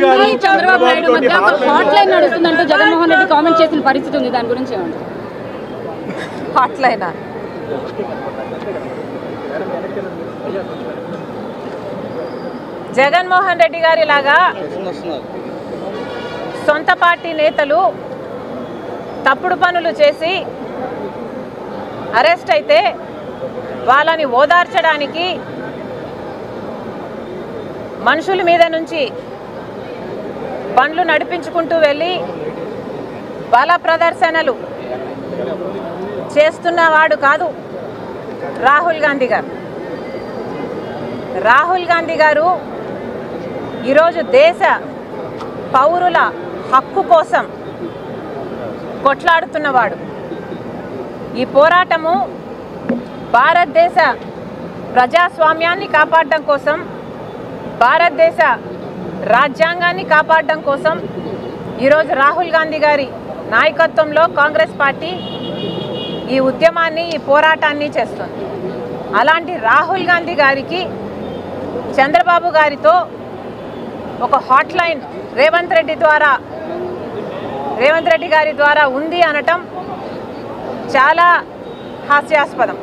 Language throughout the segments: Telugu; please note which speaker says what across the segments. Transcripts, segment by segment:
Speaker 1: గాంధీ చంద్రబాబు నాయుడు మధ్య ఒక హాట్ లైన్ నడుస్తుందంటూ జగన్మోహన్ రెడ్డి కామెంట్ చేసిన పరిస్థితి ఉంది. దాని గురించి ఏమంటారు?
Speaker 2: హాట్ లైనా? జగన్మోహన్ రెడ్డి గారి లాగా సొంత పార్టీ నేతలు తప్పుడు పనులు చేసి అరెస్ట్ అయితే వాళ్ళని ఓదార్చడానికి మనుషుల మీద నుంచి బండ్లు నడిపించుకుంటూ వెళ్ళి బల ప్రదర్శనలు చేస్తున్నవాడు కాదు రాహుల్ గాంధీ గారు. రాహుల్ గాంధీ గారు ఈరోజు దేశ పౌరుల హక్కు కోసం కొట్లాడుతున్నవాడు. ఈ పోరాటము భారతదేశ ప్రజాస్వామ్యాన్ని కాపాడడం కోసం, భారతదేశ రాజ్యాంగాన్ని కాపాడడం కోసం ఈరోజు రాహుల్ గాంధీ గారి నాయకత్వంలో కాంగ్రెస్ పార్టీ ఈ ఉద్యమాన్ని, ఈ పోరాటాన్ని చేస్తుంది. అలాంటి రాహుల్ గాంధీ గారికి చంద్రబాబు గారితో ఒక హాట్ లైన్ రేవంత్ రెడ్డి గారి ద్వారా ఉంది అనటం చాలా హాస్యాస్పదం.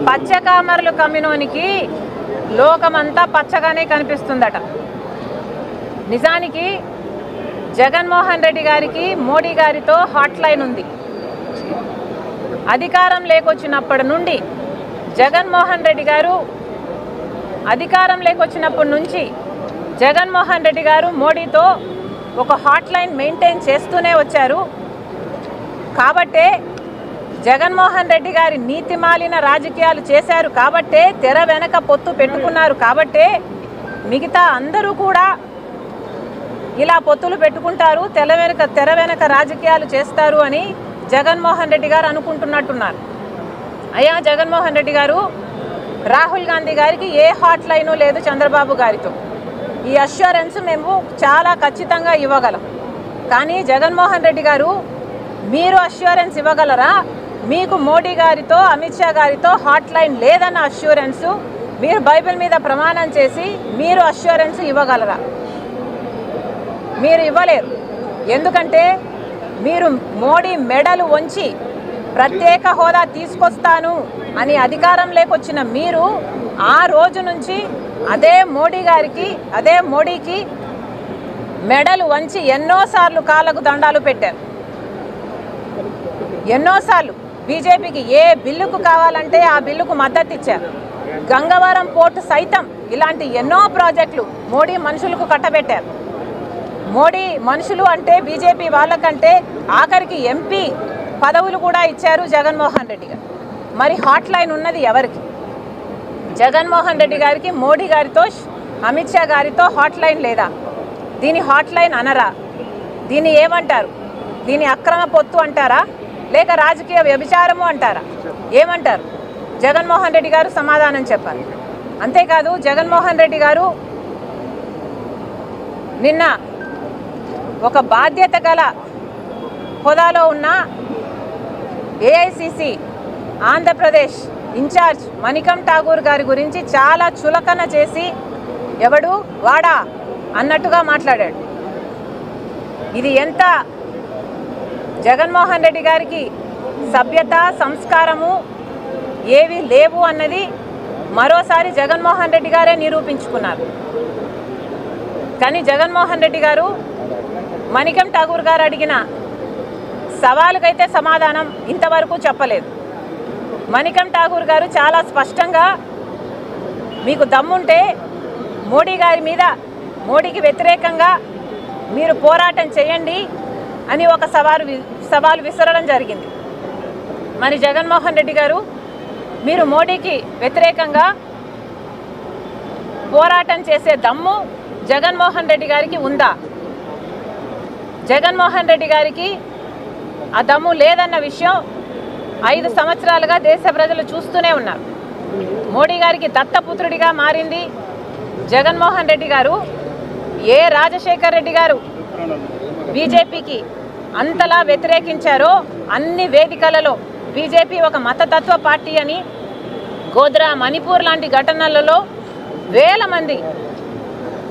Speaker 2: పచ్చకామర్లు కమ్మినోనికి లోకమంతా పచ్చగానే కనిపిస్తుందట. నిజానికి జగన్మోహన్ రెడ్డి గారికి మోడీ గారితో హాట్ లైన్ ఉంది. అధికారం లేకొచ్చినప్పటి నుండి జగన్మోహన్ రెడ్డి గారు జగన్మోహన్ రెడ్డి గారు మోడీతో ఒక హాట్ లైన్ మెయింటైన్ చేస్తూనే వచ్చారు. కాబట్టే జగన్మోహన్ రెడ్డి గారి నీతిమాలిన రాజకీయాలు చేశారు కాబట్టే, తెర వెనక పొత్తు పెట్టుకున్నారు కాబట్టే మిగతా అందరూ కూడా ఇలా పొత్తులు పెట్టుకుంటారు, తెర వెనక రాజకీయాలు చేస్తారు అని జగన్మోహన్ రెడ్డి గారు అనుకుంటున్నట్టున్నారు. అయ్యా జగన్మోహన్ రెడ్డి గారు, రాహుల్ గాంధీ గారికి ఏ హాట్ లైను లేదు చంద్రబాబు గారితో. ఈ అష్యూరెన్స్ మేము చాలా ఖచ్చితంగా ఇవ్వగలం. కానీ జగన్మోహన్ రెడ్డి గారు, మీరు అష్యూరెన్స్ ఇవ్వగలరా? మీకు మోడీ గారితో, అమిత్ షా గారితో హాట్ లైన్ లేదన్న అష్యూరెన్స్ మీరు బైబిల్ మీద ప్రమాణం చేసి మీరు అష్యూరెన్స్ ఇవ్వగలరా? మీరు ఇవ్వలేరు. ఎందుకంటే మీరు మోడీ మెడలు వంచి ప్రత్యేక హోదా తీసుకొస్తాను అని అధికారం లేకొచ్చిన మీరు ఆ రోజు నుంచి అదే మోడీకి మెడలు వంచి ఎన్నోసార్లు కాళ్ళకు దండాలు పెట్టారు. ఎన్నోసార్లు బీజేపీకి ఏ బిల్లుకు కావాలంటే ఆ బిల్లుకు మద్దతు ఇచ్చారు. గంగవరం పోర్టు సైతం ఇలాంటి ఎన్నో ప్రాజెక్టులు మోడీ మనుషులకు కట్టబెట్టారు. మోడీ మనుషులు అంటే బీజేపీ వాళ్ళకంటే ఆఖరికి ఎంపీ పదవులు కూడా ఇచ్చారు జగన్మోహన్ రెడ్డి గారు. మరి హాట్ లైన్ ఉన్నది ఎవరికి? జగన్మోహన్ రెడ్డి గారికి మోడీ గారితో, అమిత్ షా గారితో హాట్ లైన్ లేదా? దీని హాట్ లైన్ అనరా? దీన్ని ఏమంటారు? దీని అక్రమ పొత్తు అంటారా, లేక రాజకీయ వ్యభిచారము అంటారా? ఏమంటారు? జగన్మోహన్ రెడ్డి గారు సమాధానం చెప్పాలి. అంతేకాదు జగన్మోహన్ రెడ్డి గారు నిన్న ఒక బాధ్యత గల హోదాలో ఉన్న ఏఐసిసి ఆంధ్రప్రదేశ్ ఇన్ఛార్జ్ మణికం ఠాగూర్ గారి గురించి చాలా చులకన చేసి ఎవడు వాడా అన్నట్టుగా మాట్లాడాడు. ఇది ఎంత జగన్మోహన్ రెడ్డి గారికి సభ్యత, సంస్కారము ఏవి లేవు అన్నది మరోసారి జగన్మోహన్ రెడ్డి గారే నిరూపించుకున్నారు. కానీ జగన్మోహన్ రెడ్డి గారు మణికం ఠాగూర్ గారు అడిగిన సవాలుకైతే సమాధానం ఇంతవరకు చెప్పలేదు. మణికం ఠాగూర్ గారు చాలా స్పష్టంగా, మీకు దమ్ముంటే మోడీ గారి మీద, మోడీకి వ్యతిరేకంగా మీరు పోరాటం చేయండి అని ఒక సవాలు విసరడం జరిగింది. మరి జగన్మోహన్ రెడ్డి గారు, మీరు మోడీకి వ్యతిరేకంగా పోరాటం చేసే దమ్ము జగన్మోహన్ రెడ్డి గారికి ఉందా? జగన్మోహన్ రెడ్డి గారికి ఆ దమ్ము లేదన్న విషయం 5 సంవత్సరాలుగా దేశ ప్రజలు చూస్తూనే ఉన్నారు. మోడీ గారికి దత్తపుత్రుడిగా మారింది జగన్మోహన్ రెడ్డి గారు. ఏ రాజశేఖర్ రెడ్డి గారు బీజేపీకి అంతలా వ్యతిరేకించారో అన్ని వేదికలలో బీజేపీ ఒక మతతత్వ పార్టీ అని, గోద్రా, మణిపూర్ లాంటి ఘటనలలో వేల మంది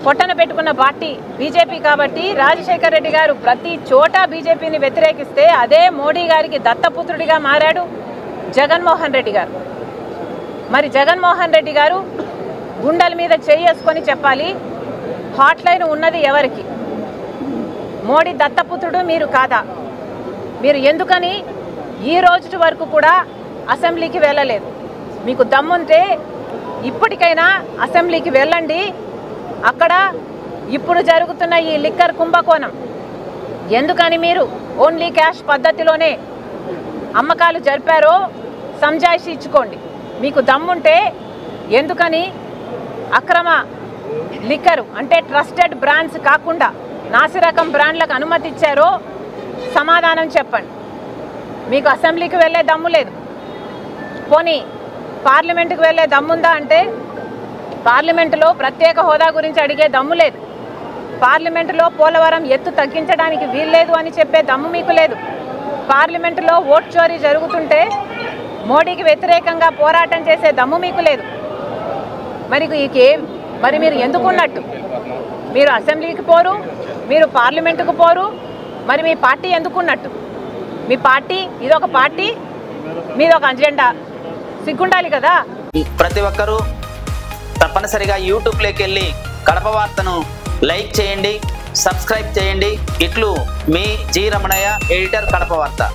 Speaker 2: పొట్టన పెట్టుకున్న పార్టీ బీజేపీ కాబట్టి రాజశేఖర్ రెడ్డి గారు ప్రతి చోట బీజేపీని వ్యతిరేకిస్తే అదే మోడీ గారికి దత్తపుత్రుడిగా మారాడు జగన్మోహన్ రెడ్డి గారు. మరి జగన్మోహన్ రెడ్డి గారు గుండెల మీద చేసుకొని చెప్పాలి, హాట్ లైన్ ఉన్నది ఎవరికి? మోడీ దత్తపుత్రుడు మీరు కాదా? మీరు ఎందుకని ఈ రోజు వరకు కూడా అసెంబ్లీకి వెళ్ళలేదు? మీకు దమ్ముంటే ఇప్పటికైనా అసెంబ్లీకి వెళ్ళండి. అక్కడ ఇప్పుడు జరుగుతున్న ఈ లిక్కర్ కుంభకోణం ఎందుకని మీరు ఓన్లీ క్యాష్ పద్ధతిలోనే అమ్మకాలు జరిపారో సంజాయిషి ఇచ్చుకోండి. మీకు దమ్ముంటే ఎందుకని అక్రమ లిక్కరు అంటే ట్రస్టెడ్ బ్రాండ్స్ కాకుండా నాసిరకం బ్రాండ్లకు అనుమతి ఇచ్చారో సమాధానం చెప్పండి. మీకు అసెంబ్లీకి వెళ్ళే దమ్ము లేదు, పోనీ పార్లమెంటుకు వెళ్ళే దమ్ముందా అంటే పార్లమెంటులో ప్రత్యేక హోదా గురించి అడిగే దమ్ము లేదు, పార్లమెంటులో పోలవరం ఎత్తు తగ్గించడానికి వీల్లేదు అని చెప్పే దమ్ము మీకు లేదు, పార్లమెంటులో ఓట్ చోరీ జరుగుతుంటే మోడీకి వ్యతిరేకంగా పోరాటం చేసే దమ్ము మీకు లేదు. మరి మీరు ఎందుకున్నట్టు? మీరు అసెంబ్లీకి పోరు, మీరు పార్లమెంటుకు పోరు, మరి మీ పార్టీ ఎందుకున్నట్టు? మీ పార్టీ ఇదొక పార్టీ, మీదొక అజెండా, సిగ్గుండాలి కదా.
Speaker 3: ప్రతి ఒక్కరూ తప్పనిసరిగా యూట్యూబ్లోకి వెళ్ళి కడప వార్తను లైక్ చేయండి, సబ్స్క్రైబ్ చేయండి. ఇట్లు మీ జి రమణయ్య, ఎడిటర్, కడప వార్త.